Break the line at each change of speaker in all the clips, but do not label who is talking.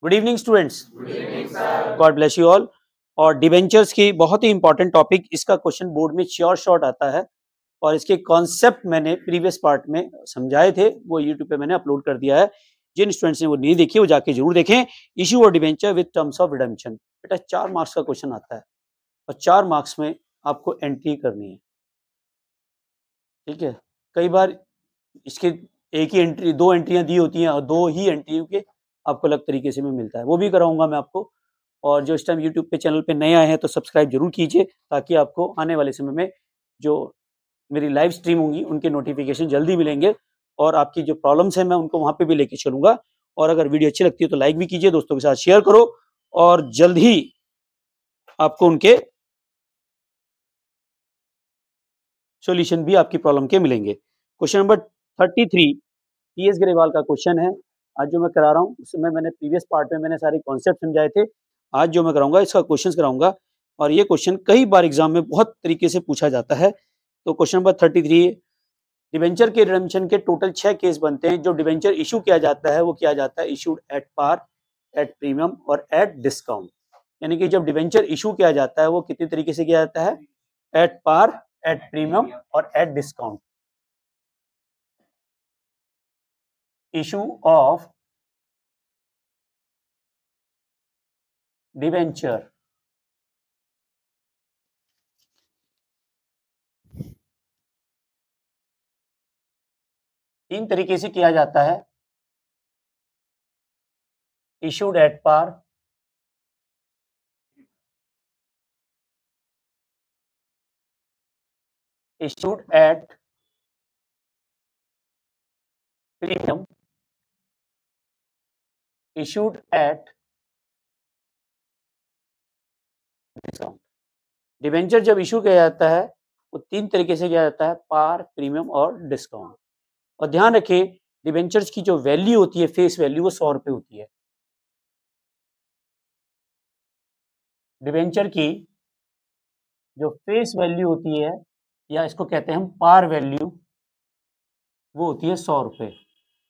Good evening students. God bless you all. और debentures की बहुत ही इंपॉर्टेंट टॉपिक, इसका क्वेश्चन बोर्ड में श्योर शॉर्ट आता है और इसके कॉन्सेप्ट मैंने प्रीवियस पार्ट में समझाए थे, वो यूट्यूब पे मैंने अपलोड कर दिया है। जिन स्टूडेंट्स ने वो नहीं देखी वो जाके जरूर देखें। इशू और debenture with terms of redemption, बेटा 4 मार्क्स का क्वेश्चन आता है और 4 मार्क्स में आपको एंट्री करनी है, ठीक है। कई बार इसके एक ही एंट्री, 2 एंट्रियां दी होती हैं और 2 ही एंट्रियों के आपको अलग तरीके से भी मिलता है, वो भी कराऊंगा मैं आपको। और जो इस टाइम यूट्यूब पे चैनल पे नए आए हैं तो सब्सक्राइब जरूर कीजिए, ताकि आपको आने वाले समय में जो मेरी लाइव स्ट्रीम होंगी उनके नोटिफिकेशन जल्दी मिलेंगे और आपकी जो प्रॉब्लम्स हैं मैं उनको वहां पे भी लेके चलूंगा। और अगर वीडियो अच्छी लगती है तो लाइक भी कीजिए, दोस्तों के साथ शेयर करो और जल्द ही आपको उनके सॉल्यूशन भी आपकी प्रॉब्लम के मिलेंगे। क्वेश्चन नंबर 33 टीएस ग्रेवाल का क्वेश्चन है। आज जो मैं करा रहा हूँ उसमें मैंने प्रीवियस पार्ट में मैंने सारे कॉन्सेप्ट समझाए थे। आज जो मैं कराऊंगा इसका क्वेश्चन कराऊंगा और ये क्वेश्चन कई बार एग्जाम में बहुत तरीके से पूछा जाता है। तो क्वेश्चन नंबर 33, डिबेंचर के रिडेम्पशन के टोटल 6 केस बनते हैं। जो डिबेंचर इशू किया जाता है वो किया जाता है issued at par, at premium और एट डिस्काउंट। यानी कि जब डिबेंचर इशू किया जाता है वो कितने तरीके से किया जाता है? एट पार, एट प्रीमियम और at discount. Issue of debenture तीन तरीके से किया जाता है। Issued at par, issued at premium, issued at discount. Debenture जब इशू किया जाता है वो तीन तरीके से किया जाता है, पार, प्रीमियम और डिस्काउंट। और ध्यान रखें डिबेंचर्स की जो वैल्यू होती है, फेस वैल्यू, वो 100 रुपए होती है। डिबेंचर की जो फेस वैल्यू होती है या इसको कहते हैं हम पार वैल्यू, वो होती है 100 रुपए।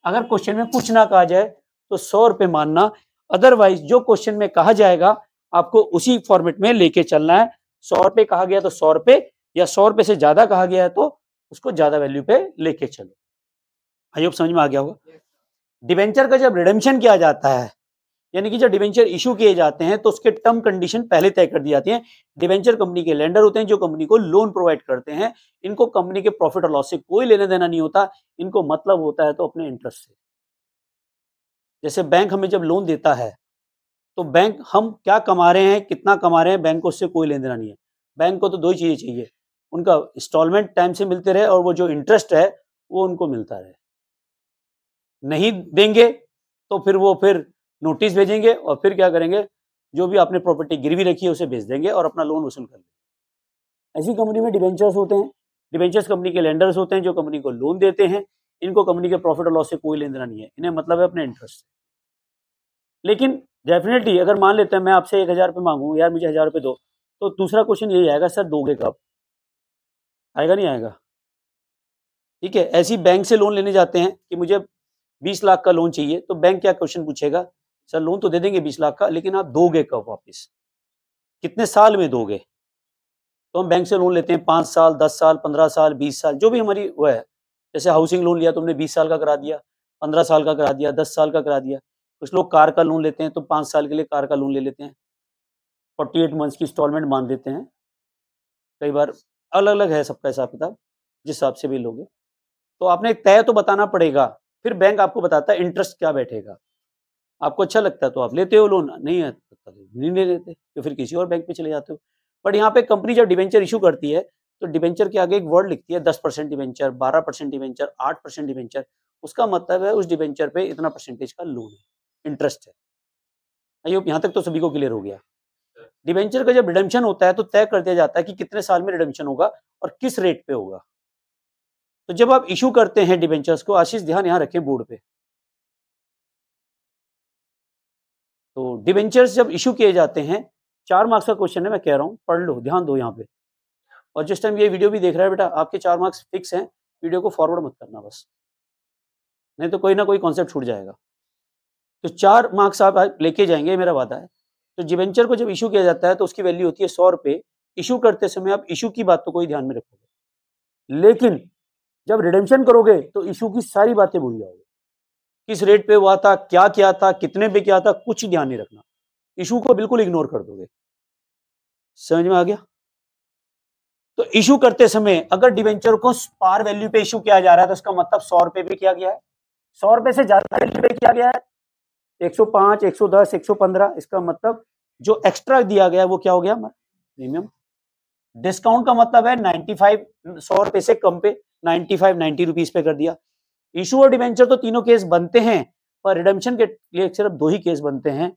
अगर क्वेश्चन में कुछ ना कहा जाए तो 100 रुपए मानना, अदरवाइज जो क्वेश्चन में कहा जाएगा आपको उसी फॉर्मेट में लेके चलना है। 100 रुपए कहा गया तो 100 रुपए, या 100 रुपए से ज्यादा कहा गया है तो उसको ज्यादा वैल्यू पे लेके चलो। आई होप समझ में आ गया होगा। डिबेंचर का जब रिडेम्पशन किया जाता है, यानी कि जब डिबेंचर इशू किए जाते हैं तो उसके टर्म कंडीशन पहले तय कर दी जाती हैं। डिबेंचर कंपनी के लेंडर होते हैं जो कंपनी को लोन प्रोवाइड करते हैं। इनको कंपनी के प्रॉफिट और लॉस से कोई लेना देना नहीं होता, इनको मतलब होता है तो अपने इंटरेस्ट से। जैसे बैंक हमें जब लोन देता है तो बैंक हम क्या कमा रहे हैं, कितना कमा रहे हैं, बैंक को उससे कोई लेना देना नहीं है। बैंक को तो दो ही चीजें चाहिए, उनका इंस्टॉलमेंट टाइम से मिलते रहे और वो जो इंटरेस्ट है वो उनको मिलता रहे। नहीं देंगे तो फिर वो नोटिस भेजेंगे और फिर क्या करेंगे, जो भी आपने प्रॉपर्टी गिरवी रखी है उसे बेच देंगे और अपना लोन वसूल कर लेंगे। ऐसी कंपनी में डिबेंचर्स होते हैं। डिबेंचर्स कंपनी के लेंडर्स होते हैं जो कंपनी को लोन देते हैं। इनको कंपनी के प्रॉफिट और लॉस से कोई लेना देना नहीं है, इन्हें मतलब है अपने इंटरेस्ट से। लेकिन डेफिनेटली अगर मान लेते हैं मैं आपसे 1000 रुपये मांगू, यार मुझे 1000 रुपये दो, तो दूसरा क्वेश्चन यही आएगा, सर दोगे कब? आएगा नहीं आएगा? ठीक है। ऐसी बैंक से लोन लेने जाते हैं कि मुझे 20 लाख का लोन चाहिए, तो बैंक क्या क्वेश्चन पूछेगा, सर लोन तो दे देंगे 20 लाख का, लेकिन आप दोगे कब वापस, कितने साल में दोगे? तो हम बैंक से लोन लेते हैं 5 साल, 10 साल, 15 साल, 20 साल, जो भी हमारी वो है। जैसे हाउसिंग लोन लिया तो हमने 20 साल का करा दिया, 15 साल का करा दिया, 10 साल का करा दिया। कुछ लोग कार का लोन लेते हैं तो 5 साल के लिए कार का लोन ले लेते हैं, 48 मंथ्स की इंस्टॉलमेंट मान देते हैं। कई बार अलग अलग है सबका हिसाब किताब, जिस हिसाब से भी लोगे। तो आपने तय तो बताना पड़ेगा, फिर बैंक आपको बताता है इंटरेस्ट क्या बैठेगा। आपको अच्छा लगता है तो आप लेते हो लोन, नहीं है तो नहीं ले लेते, तो फिर किसी और बैंक पे चले जाते हो। बट यहाँ पे कंपनी जब डिबेंचर इशू करती है तो डिबेंचर के आगे एक वर्ड लिखती है, 10% डिबेंचर, 12% डिबेंचर, 8% डिबेंचर। उसका मतलब है उस डिबेंचर पे इतना परसेंटेज का लोन है, इंटरेस्ट है। आई होप यहाँ तक तो सभी को क्लियर हो गया। डिबेंचर का जब रिडेम्पशन होता है तो तय कर दिया जाता है कि कितने साल में रिडेम्पशन होगा और किस रेट पे होगा। तो जब आप इशू करते हैं डिबेंचर्स को, आशीष ध्यान यहाँ रखें बोर्ड पे, तो डिबेंचर्स जब इशू किए जाते हैं, 4 मार्क्स का क्वेश्चन है, मैं कह रहा हूँ पढ़ लो, ध्यान दो यहाँ पे। और जिस टाइम ये वीडियो भी देख रहा है बेटा, आपके 4 मार्क्स फिक्स हैं, वीडियो को फॉरवर्ड मत करना बस, नहीं तो कोई ना कोई कॉन्सेप्ट छूट जाएगा। तो 4 मार्क्स आप लेके जाएंगे, मेरा वादा है। तो डिबेंचर को जब इशू किया जाता है तो उसकी वैल्यू होती है 100 रुपए। इशू करते समय आप इशू की बात तो कोई ध्यान में रखोगे, लेकिन जब रिडेम्पशन करोगे तो इशू की सारी बातें भूल जाओगे। किस रेट पे हुआ था, क्या किया था, कितने पे किया था, कुछ ध्यान नहीं रखना। इशू को बिल्कुल इग्नोर कर दोगे। समझ में आ गया? तो इशू करते समय अगर डिबेंचर को पार वैल्यू पे इशू किया जा रहा है तो इसका मतलब 100 रुपए पे किया गया है। 100 रुपए से ज्यादा वैल्यू पे किया गया है 105, 110, 115, इसका मतलब जो एक्स्ट्रा दिया गया है वो क्या हो गया हमारा प्रीमियम। डिस्काउंट का मतलब है 95, 100 रुपए से कम पे 95, 90 रुपीज पे कर दिया। इशू और डिबेंचर तो तीनों केस बनते हैं, पर रिडेम्पशन के लिए सिर्फ 2 ही केस बनते हैं,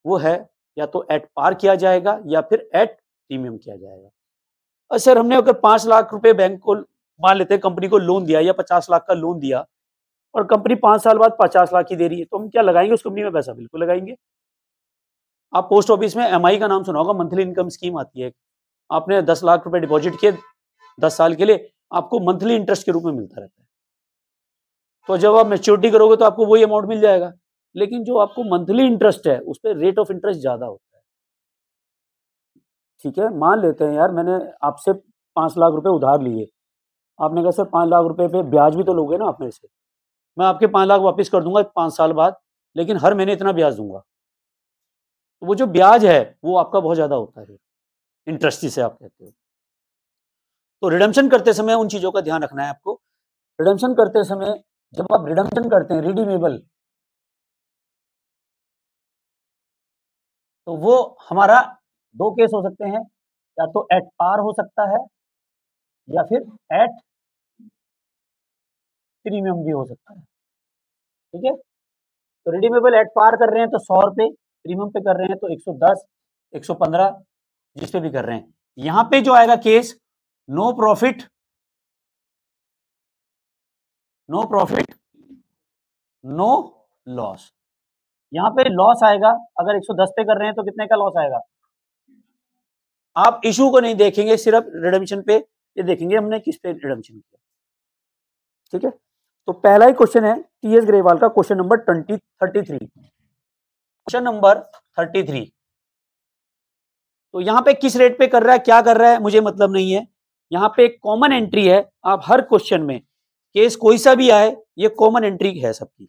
वो है या तो एट पार किया जाएगा या फिर एट प्रीमियम किया जाएगा। और सर हमने अगर 5 लाख रुपए बैंक को मान लेते हैं, कंपनी को लोन दिया या 50 लाख का लोन दिया और कंपनी 5 साल बाद 50 लाख ही दे रही है, तो हम क्या लगाएंगे उस कंपनी में पैसा? बिल्कुल लगाएंगे। आप पोस्ट ऑफिस में एमआई का नाम सुना होगा, मंथली इनकम स्कीम आती है। आपने 10 लाख रुपए डिपॉजिट किए 10 साल के लिए, आपको मंथली इंटरेस्ट के रूप में मिलता रहता है। तो जब आप मैच्योरिटी करोगे तो आपको वही अमाउंट मिल जाएगा, लेकिन जो आपको मंथली इंटरेस्ट है उस पर रेट ऑफ इंटरेस्ट ज्यादा होता है। ठीक है, मान लेते हैं यार मैंने आपसे 5 लाख रुपए उधार लिए, आपने कहा सर 5 लाख रुपए पे ब्याज भी तो लोगे ना आप मेरे से, मैं आपके 5 लाख वापस कर दूंगा 5 साल बाद, लेकिन हर महीने इतना ब्याज दूंगा। तो वो जो ब्याज है वो आपका बहुत ज्यादा होता है, इंटरेस्ट जिसे आप कहते हो। तो रिडेम्पशन करते समय उन चीजों का ध्यान रखना है आपको। रिडेम्पशन करते समय जब आप रिडेम्पशन करते हैं रिडीमेबल, तो वो हमारा 2 केस हो सकते हैं, या तो एट पार हो सकता है या फिर एट प्रीमियम भी हो सकता है। ठीक है, तो रिडीमेबल एट पार कर रहे हैं तो 100 रुपए, प्रीमियम पे कर रहे हैं तो 110, 115, जिस पे भी कर रहे हैं। यहां पे जो आएगा case no profit, no profit no loss. यहां पे लॉस आएगा अगर 110 पे कर रहे हैं तो कितने का लॉस आएगा? आप इशू को नहीं देखेंगे, सिर्फ रिडेम्पशन पे ये देखेंगे हमने किस पे रिडेम्पशन किया। ठीक है, तो पहला ही क्वेश्चन है टीएस ग्रेवाल का, क्वेश्चन नंबर 33। Question number 33। तो यहां पे किस रेट पे कर रहा है, क्या कर रहा है, मुझे मतलब नहीं है। यहां पे एक कॉमन एंट्री है, आप हर क्वेश्चन में केस कोई सा भी आए ये कॉमन एंट्री है सबकी।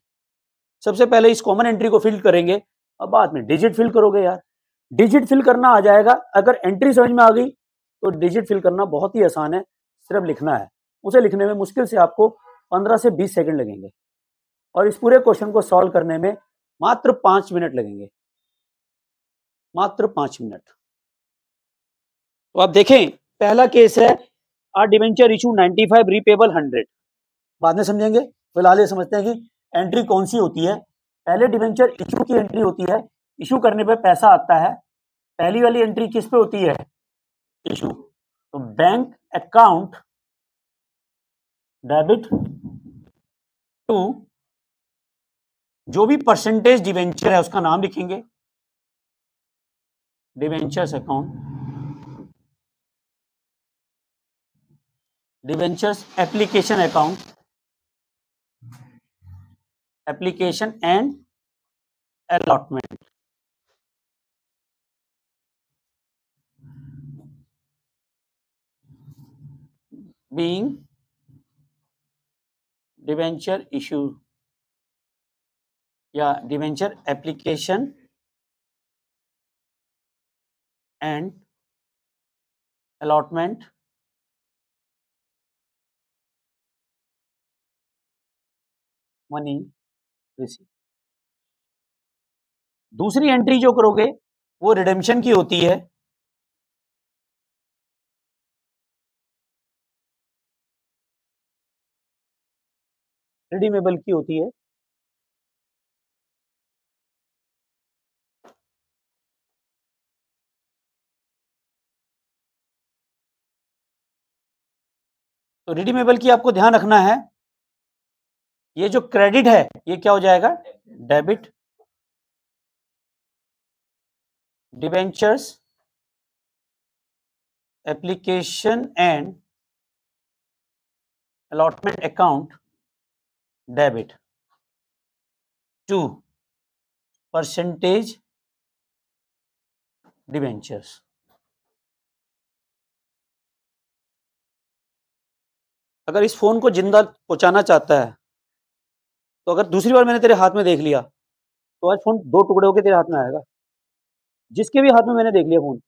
सबसे पहले इस कॉमन एंट्री को फिल करेंगे, अब बाद में डिजिट फिल करोगे। यार डिजिट फिल करना आ जाएगा, अगर एंट्री समझ में आ गई तो डिजिट फिल करना बहुत ही आसान है, सिर्फ लिखना है। उसे लिखने में मुश्किल से आपको 15 से 20 सेकंड लगेंगे और इस पूरे क्वेश्चन को सॉल्व करने में मात्र 5 मिनट लगेंगे, मात्र 5 मिनट। तो आप देखें पहला केस है आर डिवेंचर इशू 95 रीपेबल 100, बाद में समझेंगे, फिलहाल ये समझते हैं कि एंट्री कौन सी होती है। पहले डिवेंचर इशू की एंट्री होती है, इशू करने पे पैसा आता है। पहली वाली एंट्री किस पे होती है? इशू। तो बैंक अकाउंट डेबिट टू, जो भी परसेंटेज डिवेंचर है उसका नाम लिखेंगे, debentures account, debentures application account, application and allotment, being debenture issue या debenture application and allotment, money receive. दूसरी एंट्री जो करोगे वो रिडेम्पशन की होती है, रिडीमेबल की होती है। तो रिडीमेबल की आपको ध्यान रखना है, ये जो क्रेडिट है ये क्या हो जाएगा? Debit, debentures application and allotment account debit to percentage debentures. अगर इस फोन को जिंदा पहुंचाना चाहता है तो अगर दूसरी बार मैंने तेरे हाथ में देख लिया तो आज फोन 2 टुकड़े होके तेरे हाथ में आएगा। जिसके भी हाथ में मैंने देख लिया फोन,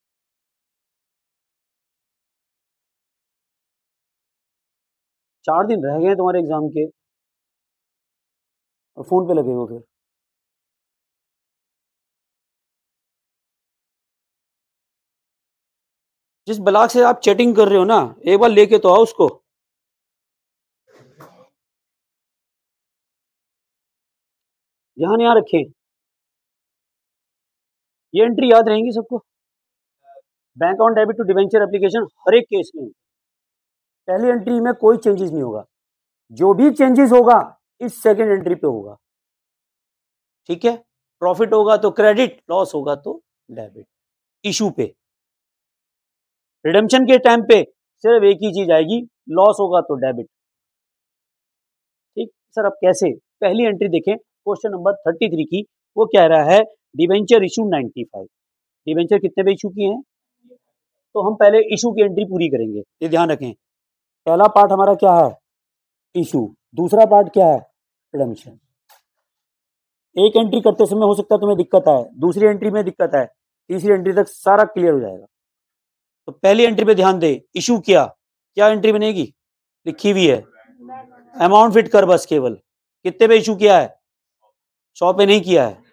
4 दिन रह गए हैं तुम्हारे एग्जाम के और फोन पे लगे हो फिर। जिस ब्लॉग से आप चैटिंग कर रहे हो ना, एक बार लेके तो आओ उसको। ध्यान यहाँ रखें, ये एंट्री याद रहेंगी सबको। Bank account debit to debenture application हर एक केस में पहली एंट्री में कोई चेंजेस नहीं होगा, जो भी चेंजेस होगा इस सेकंड एंट्री पे होगा। ठीक है, प्रॉफिट होगा तो क्रेडिट, लॉस होगा तो डेबिट। इशू पे, रिडेम्पशन के टाइम पे सिर्फ एक ही चीज आएगी, लॉस होगा तो डेबिट। ठीक सर, अब कैसे? पहली एंट्री देखें क्वेश्चन नंबर 33 की, वो कह रहा है डिवेंचर इशू 95। डिवेंचर कितने पे इशू किए हैं? तो हम पहले इशू की एंट्री पूरी करेंगे, ये ध्यान रखें। पहला पार्ट हमारा क्या है? इशू। दूसरा पार्ट क्या है? रिडेम्पशन। एक एंट्री करते समय हो सकता है तुम्हें दिक्कत आए, दूसरी एंट्री में दिक्कत आए, तीसरी एंट्री तक सारा क्लियर हो जाएगा। तो पहली एंट्री पे ध्यान दे, इशू किया, क्या एंट्री बनेगी? लिखी हुई है अमाउंट फिट कर, बस केवल कितने पे इशू किया है? 100 पे नहीं किया है,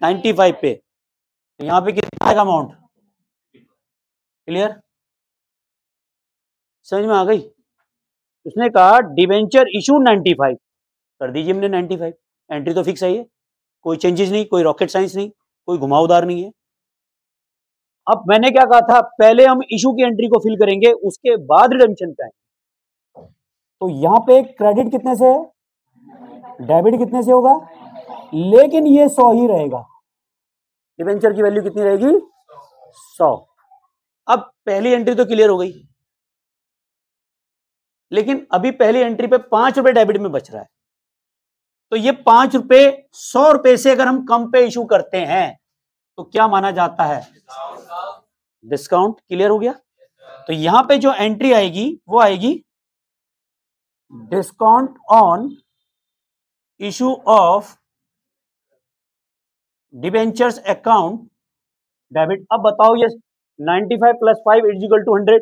95 पे। तो यहां पे कितना आएगा अमाउंट? क्लियर, समझ में आ गई? उसने कहा डिवेंचर इशू 95, कर दीजिए हमने 95। एंट्री तो फिक्स है, ये कोई चेंजेस नहीं, कोई रॉकेट साइंस नहीं, कोई घुमावदार नहीं है। अब मैंने क्या कहा था, पहले हम इशू की एंट्री को फिल करेंगे, उसके बाद रिडेम्पशन पे आएंगे। तो यहां पे क्रेडिट कितने से है, डेबिट कितने से होगा, लेकिन ये 100 ही रहेगा। डिवेंचर की वैल्यू कितनी रहेगी? 100। अब पहली एंट्री तो क्लियर हो गई, लेकिन अभी पहली एंट्री पे 5 रुपए डेबिट में बच रहा है। तो ये 5 रुपए 100 रुपए से अगर हम कम पे इशू करते हैं तो क्या माना जाता है? डिस्काउंट। क्लियर हो गया? तो यहां पे जो एंट्री आएगी वो आएगी discount on issue of debentures account debit. अब बताओ, ये 95 + 5 = 100,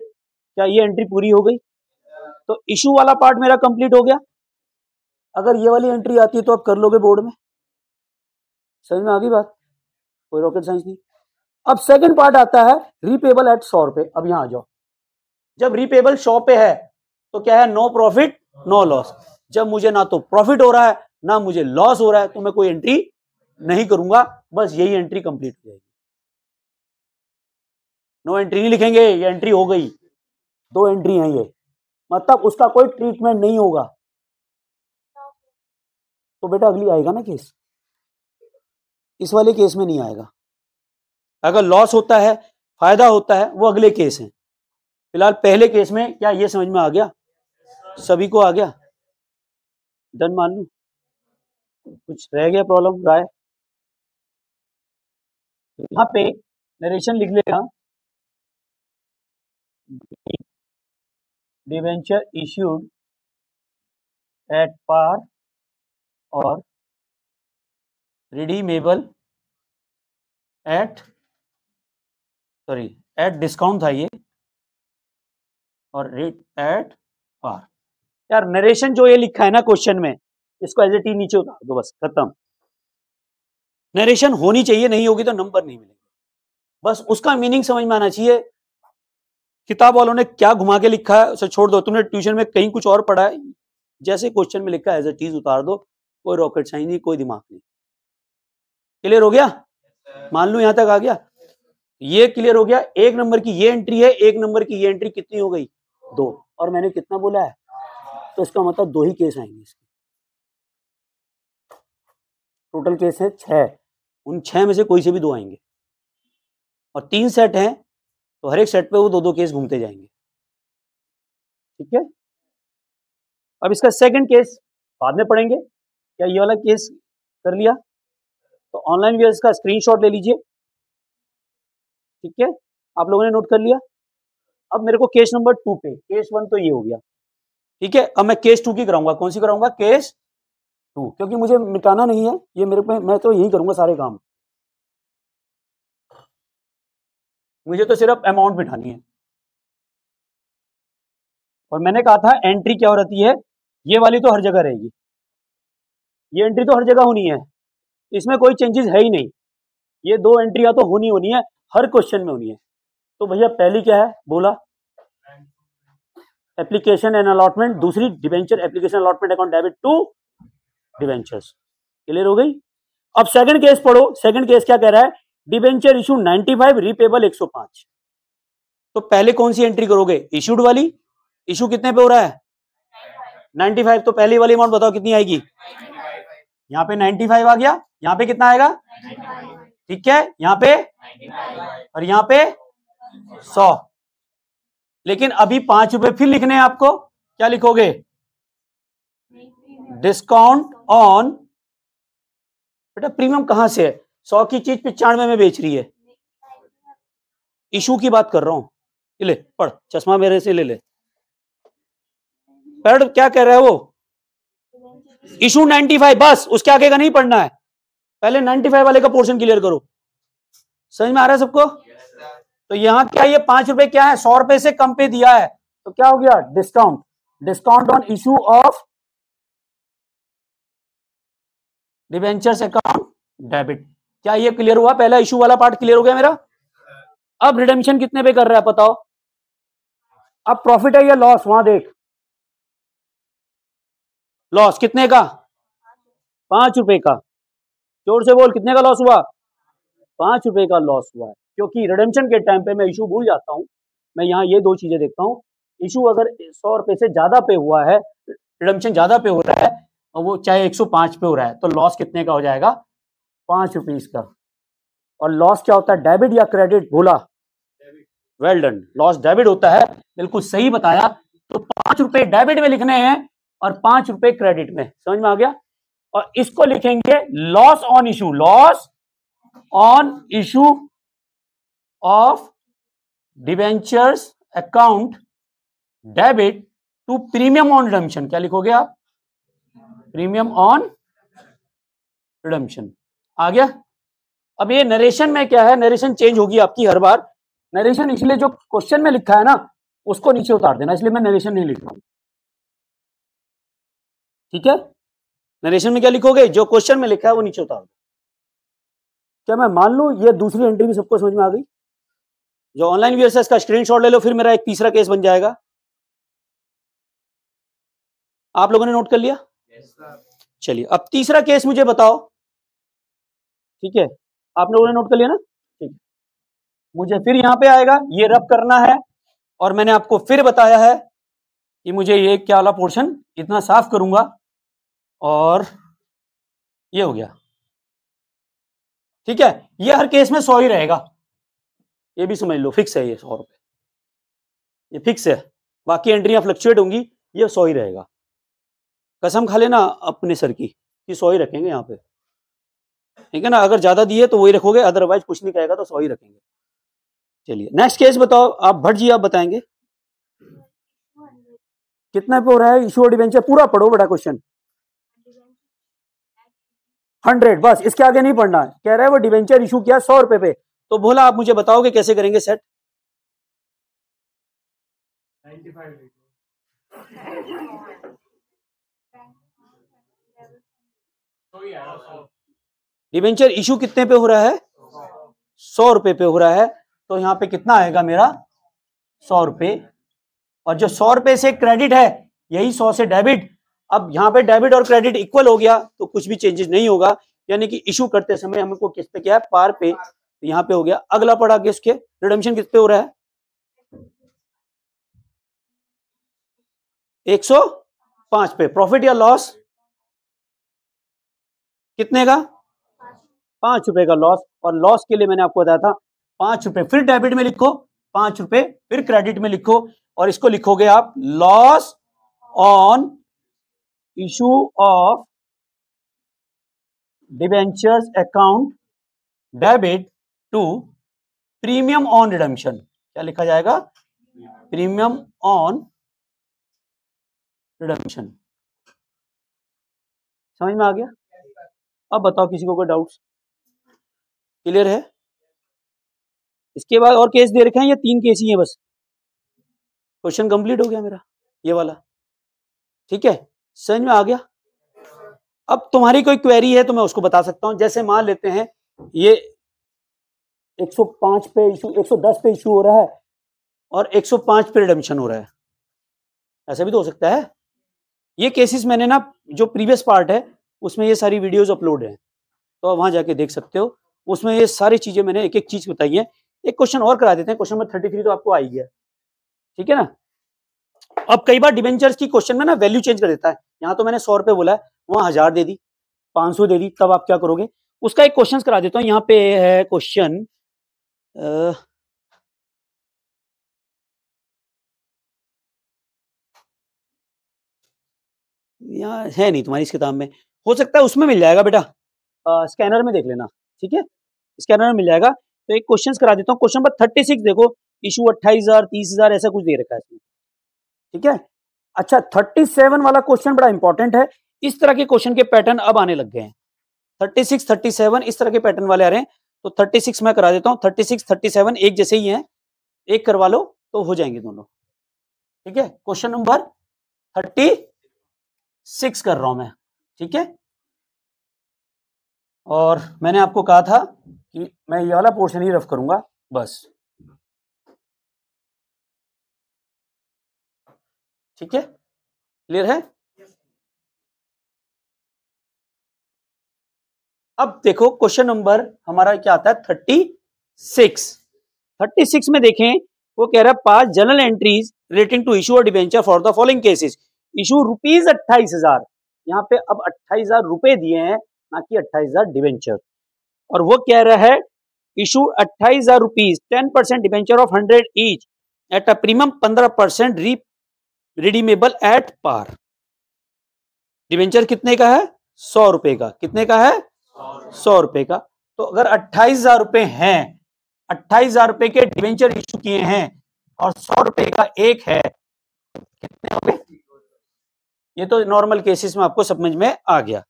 क्या ये एंट्री पूरी हो गई? तो इशू वाला पार्ट मेरा कंप्लीट हो गया। अगर ये वाली एंट्री आती है तो आप कर लोगे बोर्ड में। समझ में आ गई बात? कोई रॉकेट साइंस नहीं। अब सेकंड पार्ट आता है रीपेबल एट 100 रुपए। अब यहां आ जाओ, जब रीपेबल 100 पे है तो क्या है? No profit no loss. जब मुझे ना तो प्रॉफिट हो रहा है ना मुझे लॉस हो रहा है तो मैं कोई एंट्री नहीं करूंगा, बस यही एंट्री कंप्लीट हो जाएगी। नो एंट्री नहीं लिखेंगे, ये एंट्री हो गई। 2 एंट्री है ये, मतलब उसका कोई ट्रीटमेंट नहीं होगा। तो बेटा अगली आएगा ना केस, इस वाले केस में नहीं आएगा। अगर लॉस होता है, फायदा होता है, वो अगले केस है। फिलहाल पहले केस में क्या ये समझ में आ गया? सभी को आ गया? डन मान लू? कुछ रह गया प्रॉब्लम राय? यहां पे नरेशन लिख लेगा, डिवेंचर इश्यूड एट पार और रिडीमेबल एट डिस्काउंट था ये, और रेट एट पार। यार नरेशन जो ये लिखा है ना क्वेश्चन में, इसको एज ए टी नीचे उतार दो, बस खत्म। नरेशन होनी चाहिए, नहीं होगी तो नंबर नहीं मिलेगा। बस उसका मीनिंग समझ में आना चाहिए। किताब वालों ने क्या घुमा के लिखा है उसे छोड़ दो, तुमने ट्यूशन में कहीं कुछ और पढ़ा है, जैसे क्वेश्चन में लिखा है एज ए टीज उतार दो। कोई रॉकेट साइंस नहीं, कोई दिमाग नहीं। क्लियर हो गया? मान लो यहां तक आ गया, ये क्लियर हो गया। 1 नंबर की ये एंट्री है, 1 नंबर की ये एंट्री कितनी हो गई? 2। और मैंने कितना बोला है? तो इसका मतलब 2 ही केस आएंगे इसके। टोटल केस है 6, उन 6 में से कोई से भी 2 आएंगे, और 3 सेट हैं तो हर एक सेट पे वो 2-2 केस घूमते जाएंगे। ठीक है, अब इसका सेकंड केस बाद में पढ़ेंगे। क्या ये वाला केस कर लिया? तो ऑनलाइन वीएस का स्क्रीनशॉट ले लीजिए, ठीक है, आप लोगों ने नोट कर लिया। अब मेरे को केस नंबर 2 पे, केस 1 तो ये हो गया, ठीक है। अब मैं केस 2 की कराऊंगा, कौन सी कराऊंगा, केस 2, क्योंकि मुझे मिटाना नहीं है ये मेरे पे, मैं तो यही करूंगा सारे काम, मुझे तो सिर्फ अमाउंट मिटानी है। और मैंने कहा था एंट्री क्या हो रहती है, ये वाली तो हर जगह रहेगी, ये एंट्री तो हर जगह होनी है, इसमें कोई चेंजेस है ही नहीं, ये 2 एंट्रियां तो होनी है, हर क्वेश्चन में होनी है। तो भैया पहली क्या है, बोला एप्लीकेशन एंड अलॉटमेंट, दूसरी debenture application allotment account debit to debentures, clear हो गई। अब सेकंड केस पढ़ो, सेकंड केस क्या कह रहा है, डिबेंचर इशू 95, रीपेबल 105। तो पहले कौन सी एंट्री करोगे, इशूड वाली, इशू कितने पे हो रहा है 95, तो पहली वाली अमाउंट बताओ कितनी आएगी, यहाँ पे 95 आ गया, यहाँ पे कितना आएगा, ठीक है, यहाँ पे और यहाँ पे 100। लेकिन अभी 5 रुपए फिर लिखने हैं आपको, क्या लिखोगे, डिस्काउंट ऑन, बेटा प्रीमियम कहां से है, 100 की चीज 95 में बेच रही है, इशू की बात कर रहा हूं, ले पढ़, चश्मा मेरे से ले ले, पढ़ क्या कह रहा है वो, इशू 95, बस उसके आगे का नहीं पढ़ना है, पहले 95 वाले का पोर्शन क्लियर करो, समझ में आ रहा है सबको। तो यहां क्या, ये 5 रुपए क्या है, 100 रुपए से कम पे दिया है, तो क्या हो गया, discount, discount on issue of debentures account debit. क्या ये क्लियर हुआ, पहला इशू वाला पार्ट क्लियर हो गया मेरा। अब रिडेम्पशन कितने पे कर रहा है बताओ, अब प्रॉफिट है या लॉस, वहां देख, लॉस कितने का, 5 रुपए का, जोर से बोल कितने का लॉस हुआ, 5 रुपए का लॉस हुआ है, क्योंकि रिडेम्पशन के टाइम पे मैं इशू भूल जाता हूं, मैं यहाँ ये 2 चीजें देखता हूं, इशू अगर 100 रुपए से ज्यादा पे हुआ है, रिडेम्पशन ज्यादा पे हो रहा है, और वो चाहे 105 पे हो रहा है, तो लॉस कितने का हो जाएगा, 5 रुपीज का। और लॉस क्या होता है, डेबिट या क्रेडिट, बोला, वेल डन, लॉस डेबिट होता है, बिल्कुल सही बताया। तो 5 रुपए डेबिट में लिखने हैं और 5 रुपए क्रेडिट में, समझ में आ गया। और इसको लिखेंगे loss on issue, loss on issue of debentures account debit to premium on redemption, क्या लिखोगे आप, प्रीमियम ऑन रिडम्पशन, आ गया। अब ये नरेशन में क्या है, नरेशन चेंज होगी आपकी हर बार, नरेशन इसलिए जो क्वेश्चन में लिखा है ना उसको नीचे उतार देना, इसलिए मैं नरेशन नहीं लिख रहा हूं, ठीक है। नरेशन में क्या लिखोगे, जो क्वेश्चन में लिखा है वो नीचे उतार दो। क्या मैं मान लूं ये दूसरी एंट्री भी सबको समझ में आ गई, जो ऑनलाइन वीएसएस का स्क्रीनशॉट ले लो, फिर मेरा एक तीसरा केस बन जाएगा। आप लोगों ने नोट कर लिया, चलिए अब तीसरा केस मुझे बताओ, ठीक है, आप लोगों ने नोट कर लिया ना, ठीक है। मुझे फिर यहां पे आएगा, ये रब करना है, और मैंने आपको फिर बताया है कि मुझे ये क्या वाला पोर्शन इतना साफ करूंगा, और ये हो गया, ठीक है। ये हर केस में 100 ही रहेगा, ये भी समझ लो, फिक्स है ये 100 रुपए, ये फिक्स है, बाकी एंट्रियां फ्लक्चुएट होंगी, ये 100 ही रहेगा। कसम खा लेना अपने सर की कि 100 ही रखेंगे यहाँ पे, ठीक है ना, अगर ज्यादा दिए तो वही रखोगे, अदरवाइज कुछ नहीं कहेगा तो 100 ही रखेंगे। चलिए नेक्स्ट केस बताओ, आप भट्ट जी आप बताएंगे कितना पे हो रहा है इशू और डिबेंचर, पूरा पढ़ो बड़ा क्वेश्चन, 100, बस इसके आगे नहीं पढ़ना है। कह रहा है वो डिबेंचर इशू किया 100 रुपए पे, तो बोला आप मुझे बताओगे कैसे करेंगे सेट, 95 डिबेंचर इशू कितने पे हो रहा है, 100 रुपए पे हो रहा है, तो यहाँ पे कितना आएगा मेरा 100 रुपए, और जो 100 रुपए से क्रेडिट है यही 100 से डेबिट। अब यहाँ पे डेबिट और क्रेडिट इक्वल हो गया तो कुछ भी चेंजेस नहीं होगा, यानी कि इशू करते समय हमको किस पे क्या है, पार पे, तो यहाँ पे हो गया। अगला पड़ा किसके, रिडेम्पशन किस पे हो रहा है, 105 पे, प्रॉफिट या लॉस कितने का, 5 रुपए का लॉस, और लॉस के लिए मैंने आपको बताया था 5 रुपए फिर डेबिट में लिखो, 5 रुपए फिर क्रेडिट में लिखो, और इसको लिखोगे आप loss on issue of debentures account debit to premium on redemption. क्या लिखा जाएगा? Premium on redemption. समझ में आ गया? अब बताओ किसी को कोई डाउट्स? क्लियर है? इसके बाद और केस दे रखे हैं या 3 केस ही है बस? क्वेश्चन कंप्लीट हो गया मेरा ये वाला। ठीक है, समझ में आ गया? अब तुम्हारी कोई क्वेरी है तो मैं उसको बता सकता हूं। जैसे मान लेते हैं ये 105 पे इशू, 110 पे इशू हो रहा है और 105 पे रिडम्पशन हो रहा है, ऐसा भी तो हो सकता है। ये केसेस मैंने ना जो प्रीवियस पार्ट है उसमें ये सारी वीडियोस अपलोड है, तो आप वहां जाके देख सकते हो। उसमें ये सारी चीजें मैंने एक एक चीज बताई है। एक क्वेश्चन और करा देते हैं, क्वेश्चन नंबर 33 तो आपको आ ही गया, ठीक है ना। अब कई बार डिबेंचर्स की क्वेश्चन में ना वैल्यू चेंज कर देता है। यहाँ तो मैंने 100 रुपए बोला है, वहां 1000 दे दी, 500 दे दी, तब आप क्या करोगे? उसका एक क्वेश्चन करा देता हूँ। यहाँ पे है क्वेश्चन, यहाँ है नहीं तुम्हारी इस किताब में, हो सकता है उसमें मिल जाएगा बेटा, स्कैनर में देख लेना, ठीक है, स्कैनर में मिल जाएगा। तो एक क्वेश्चन करा देता हूँ। क्वेश्चन नंबर 36 देखो, इशू 28,000 30,000 ऐसा कुछ दे रखा है इसमें, ठीक है। अच्छा, 37 वाला क्वेश्चन बड़ा इंपॉर्टेंट है। इस तरह के क्वेश्चन के पैटर्न अब आने लग गए हैं। 36 37 इस तरह के पैटर्न वाले आ रहे हैं। तो 36 मैं करा देता हूँ। 36 37 एक जैसे ही हैं, एक करवा लो तो हो जाएंगे दोनों, ठीक है। क्वेश्चन नंबर 36 कर रहा हूं मैं, ठीक है। और मैंने आपको कहा था कि मैं ये वाला पोर्शन ही रफ करूंगा बस, ठीक है। क्लियर है? अब देखो क्वेश्चन नंबर हमारा क्या आता है, 36। 36 में देखें, वो कह रहा है pass journal entries relating to issue और debenture for the following cases. Issue rupees 28,000, यहाँ पे अब 28,000 रुपए दिए हैं, ना कि 28,000 डिबेंचर। और वो कह रहा है issue 28,000 rupees 10% debenture of 100 each at a premium 15% redeemable at par. Debenture कितने का है? 100 रुपए का। कितने का है? 100 रुपए का। तो अगर 28,000 रुपए हैं, 28,000 रुपए के डिबेंचर इशू किए हैं और 100 रुपए का एक है, कितने हो गए? ये तो नॉर्मल केसेस में आपको समझ में आ गया।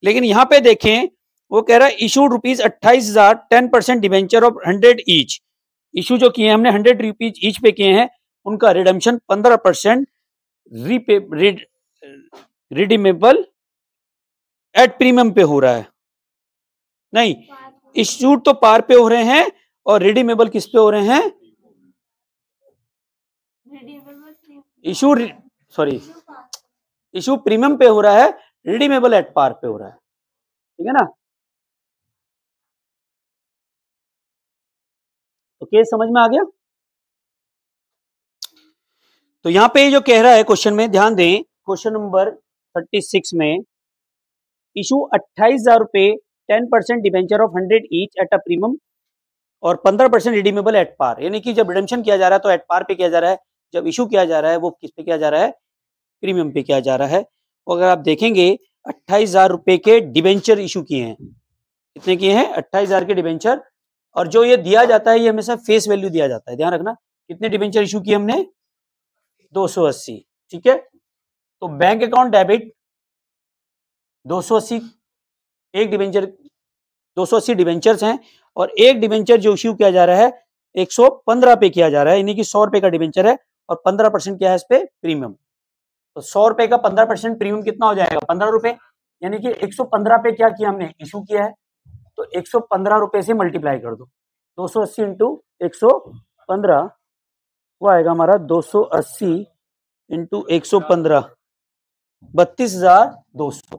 लेकिन यहां पे देखें, वो कह रहा है issue rupees 28,000 10% debenture of 100 each. Issue जो किए हैं हमने 100 रुपीज ईच पे किए हैं, उनका रिडम्पशन 15% रिडीमेबल एट प्रीमियम पे हो रहा है। नहीं, इशू तो पार पे हो रहे हैं और रिडीमेबल किस पे हो रहे हैं? इशू सॉरी, इशू प्रीमियम पे हो रहा है, रिडीमेबल एट पार पे हो रहा है, ठीक है ना। तो केस समझ में आ गया? तो यहां पे जो कह रहा है क्वेश्चन में ध्यान दें, क्वेश्चन नंबर 36 में इशू 28,000 रुपए 10% debenture of 100 each at a premium और 15% रिडीमेबल एट पार। यानी कि जब रिडम्पशन किया जा रहा है तो एट पार पे किया जा रहा है, जब इशू किया जा रहा है वो किस पे किया जा रहा है? प्रीमियम पे किया जा रहा है। और अगर आप देखेंगे 28,000 रुपए के डिबेंचर इशू किए हैं, कितने किए हैं? 28,000 के डिबेंचर। और जो ये दिया जाता है ये हमेशा फेस वैल्यू दिया जाता है, ध्यान रखना। कितने डिबेंचर इशू किए हमने? 280, ठीक है। तो बैंक अकाउंट डेबिट 280, एक डिबेंचर 280 डिबेंचर्स हैं और एक डिबेंचर जो इश्यू किया जा रहा है 115 पे किया जा रहा है, यानी कि 100 रुपए का डिबेंचर है और 15% क्या है इस पे? प्रीमियम। तो 100 रुपए का 15% प्रीमियम कितना हो जाएगा? 15 रुपए। यानी कि 115 पे क्या किया हमने? इशू किया है, तो 115 रुपए से मल्टीप्लाई कर दो। 280 इंटू 115, वो आएगा हमारा 280 इंटू 115, 32,200।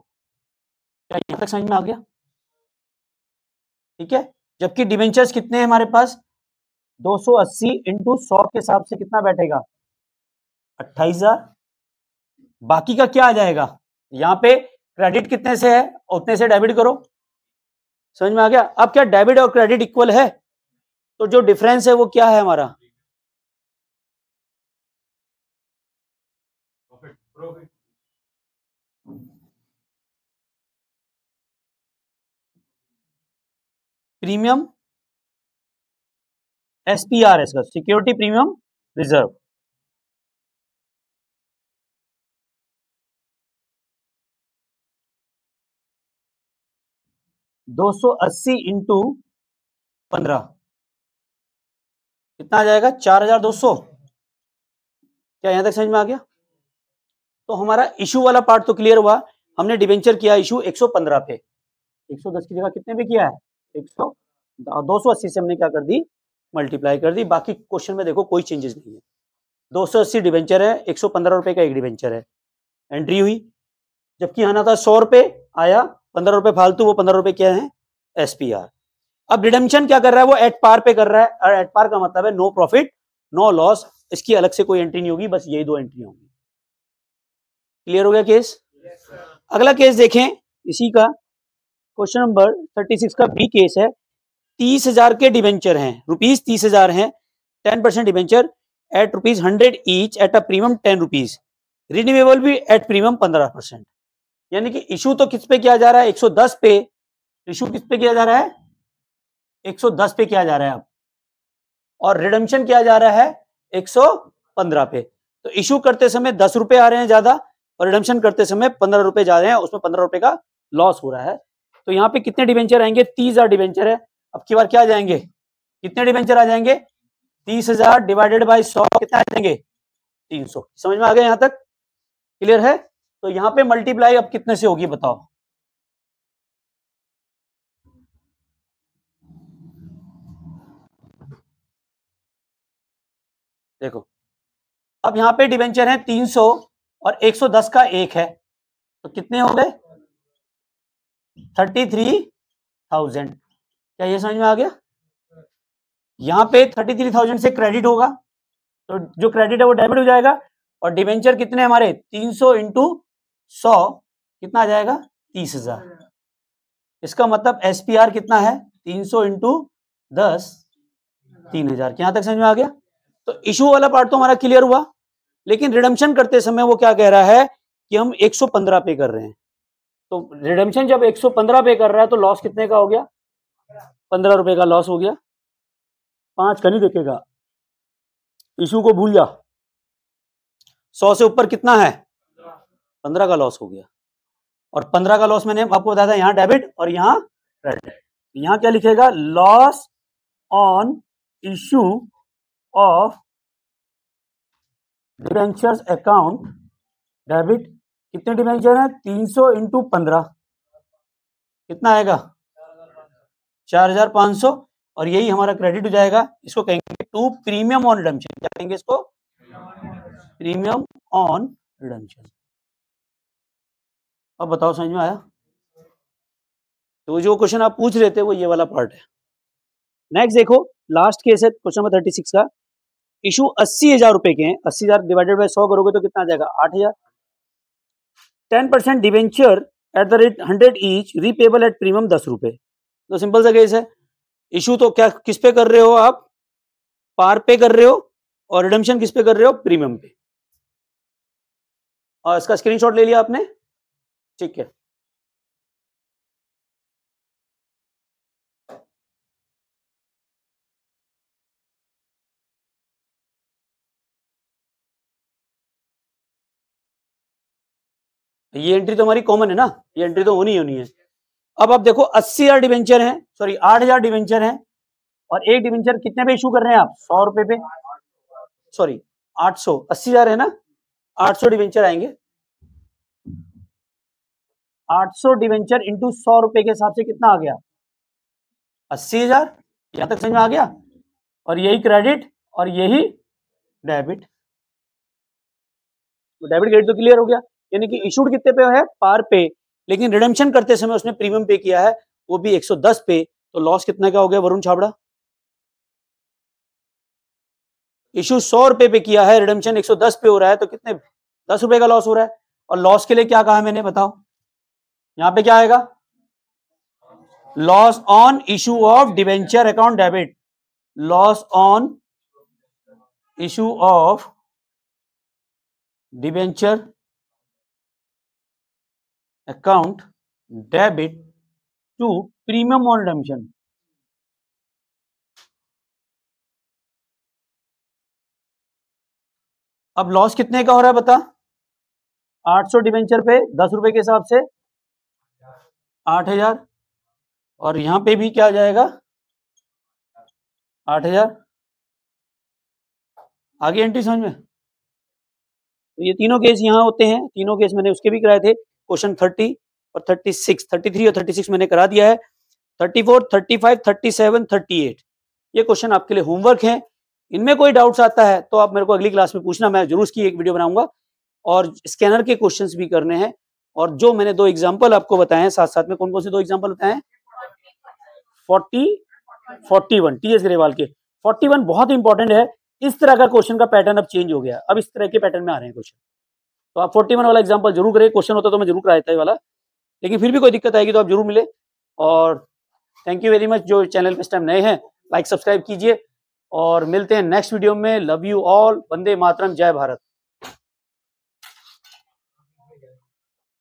क्या यहां तक समझ में आ गया? ठीक है। जबकि डिबेंचर्स कितने हैं हमारे पास? 280 इंटू 100 के हिसाब से कितना बैठेगा? 28,000। बाकी का क्या आ जाएगा? यहां पे क्रेडिट कितने से है, उतने से डेबिट करो। समझ में आ गया? अब क्या डेबिट और क्रेडिट इक्वल है? तो जो डिफरेंस है वो क्या है हमारा? प्रीमियम SPRS का, सिक्योरिटी प्रीमियम रिजर्व, $280 इंटू 15 कितना आ जाएगा? 4200। क्या यहां तक समझ में आ गया? तो हमारा इशू वाला पार्ट तो क्लियर हुआ। हमने डिवेंचर किया इशू 115 पे, 110 की जगह कितने पे किया है? 280 से हमने क्या कर दी? मल्टीप्लाई कर दी। बाकी क्वेश्चन में देखो कोई चेंजेस नहीं है। 280 डिवेंचर है, 115 रुपए का एक डिवेंचर है, एंट्री हुई। जबकि आना था 100 रुपए, आया 15 रुपए फालतू, वो 15 रुपए क्या है? SPR। अब रिडम्पशन क्या कर रहा है? वो एट पार पे कर रहा है, और एट पार का मतलब है नो प्रॉफिट नो लॉस, इसकी अलग से कोई एंट्री नहीं होगी, बस यही दो एंट्री होंगी। क्लियर हो गया केस? अगला केस देखें इसी का, क्वेश्चन नंबर 36 का बी केस है। 30,000 के डिवेंचर हैं, रुपीज 30,000 हैं, 10% debenture at ₹100 each at a premium 10 rupees, renewable भी एट प्रीमियम 15%। यानी कि इशू तो किस पे किया जा रहा है? 110 पे। इशू किस पे किया जा रहा है? 110 पे किया जा रहा है अब, और रिडम्पशन किया जा रहा है 115 पे। तो इशू करते समय 10 रुपए आ रहे हैं ज्यादा, और रिडम्पशन करते समय 15 रुपए जा रहे हैं, उसमें 15 रुपए का लॉस हो रहा है। तो यहाँ पे कितने डिवेंचर आएंगे? 30,000 डिवेंचर है। अब की बार क्या आ जाएंगे? कितने डिवेंचर आ जाएंगे? 30,000 डिवाइडेड बाई 100 कितना आ जाएंगे? 300। समझ में आ गया? यहां तक क्लियर है? तो यहाँ पे मल्टीप्लाई अब कितने से होगी बताओ? देखो, अब यहाँ पे डिवेंचर है 300 और 110 का एक है, तो कितने हो गए? 33,000। क्या ये समझ में आ गया? यहाँ पे 33,000 से क्रेडिट होगा, तो जो क्रेडिट है वो डेबिट हो जाएगा। और डिवेंचर कितने हमारे? 300 इंटू 100 कितना आ जाएगा? 30,000। इसका मतलब SPR कितना है? 300 इंटू 10 3,000। यहां तक समझ में आ गया? तो इशू वाला पार्ट तो हमारा क्लियर हुआ, लेकिन रिडम्पशन करते समय वो क्या कह रहा है कि हम 115 पे कर रहे हैं। तो रिडम्पशन जब 115 पे कर रहा है तो लॉस कितने का हो गया? 15 रुपए का लॉस हो गया। 5 का नहीं देखेगा, इशू को भूल जा। 100 से ऊपर कितना है? 15 का लॉस हो गया। और 15 का लॉस मैंने आपको बताया था, यहां डेबिट और यहां क्रेडिट। यहां क्या लिखेगा? Loss on issue of debentures account debit. कितने डिवेंचर है? 300 इंटू 15 कितना आएगा? 4,500। और यही हमारा क्रेडिट हो जाएगा। इसको कहेंगे टू प्रीमियम ऑन रिडम्पशन। क्या कहेंगे इसको? Premium on redemption. अब बताओ समझ में आया? तो जो क्वेश्चन आप पूछ रहे थे वो ये वाला पार्ट है। नेक्स्ट देखो, लास्ट केस है क्वेश्चन नंबर 36 का। इशू 80,000 रुपए के हैं, 80,000 डिवाइडेड बाय 100 करोगे तो कितना आ जाएगा? 8,000। 10% debenture at the rate 100 each, repayable at premium 10 रुपए। तो सिंपल सा केस है। इशू तो क्या किस पे कर रहे हो आप? पार पे कर रहे हो, और रिडम्पशन किस पे कर रहे हो? प्रीमियम पे। और इसका स्क्रीनशॉट ले लिया आपने? ठीक है। ये एंट्री तो हमारी कॉमन है ना, ये एंट्री तो होनी है। अब आप देखो 80,000 डिवेंचर हैं, सॉरी 8,000 डिवेंचर हैं, और एक डिवेंचर कितने पे इशू कर रहे हैं आप? 100 रुपए पे, सॉरी 800, 80,000 है ना, 800 डिवेंचर आएंगे। 800 डिवेंचर इंटू 100 रुपए के हिसाब से कितना आ गया? 80,000। यहां तक समझ में आ गया? और यही क्रेडिट और यही डेबिट। तो डेबिट क्रेडिट तो क्लियर हो गया। यानी कि इशूड कितने पे है? पार पे, लेकिन रिडम्पशन करते समय उसने प्रीमियम पे किया है, वो भी 110 पे। तो लॉस कितना का हो गया वरुण छाबड़ा? इशू 100 रुपए पे किया है, रिडम्पशन 110 पे हो रहा है, तो कितने? 10 रुपए का लॉस हो रहा है। और लॉस के लिए क्या कहा मैंने बताओ? यहां पे क्या आएगा? Loss on issue of debenture account debit, loss on issue of debenture account debit to premium on redemption. अब लॉस कितने का हो रहा है बता? 800 डिवेंचर पे 10 रुपए के हिसाब से 8000, और यहां पे भी क्या आ जाएगा 8000। आगे एंट्री समझ में? तो ये तीनों केस यहाँ होते हैं, तीनों केस मैंने उसके भी कराए थे, क्वेश्चन 30 और 36, 33 और 36 मैंने करा दिया है, 34, 35, 37, 38 ये क्वेश्चन आपके लिए होमवर्क है। इनमें कोई डाउट्स आता है तो आप मेरे को अगली क्लास में पूछना, मैं जरूर इसकी एक वीडियो बनाऊंगा। और स्कैनर के क्वेश्चंस भी करने हैं, और जो मैंने 2 एग्जांपल आपको बताए हैं साथ साथ में, कौन कौन से 2 एग्जांपल बताए हैं? 41 टीएस ग्रेवाल के 41 बहुत इंपॉर्टेंट है। इस तरह का क्वेश्चन का पैटर्न अब चेंज हो गया, अब इस तरह के पैटर्न में आ रहे हैं क्वेश्चन, तो आप 41 वाला एग्जांपल जरूर करें। क्वेश्चन होता तो मैं जरूर कराया था ये वाला, लेकिन फिर भी कोई दिक्कत आएगी तो आप जरूर मिले। और थैंक यू वेरी मच, जो चैनल पे इस टाइम नए हैं लाइक सब्सक्राइब कीजिए, और मिलते हैं नेक्स्ट वीडियो में। Love you all, Vande Mataram, जय भारत।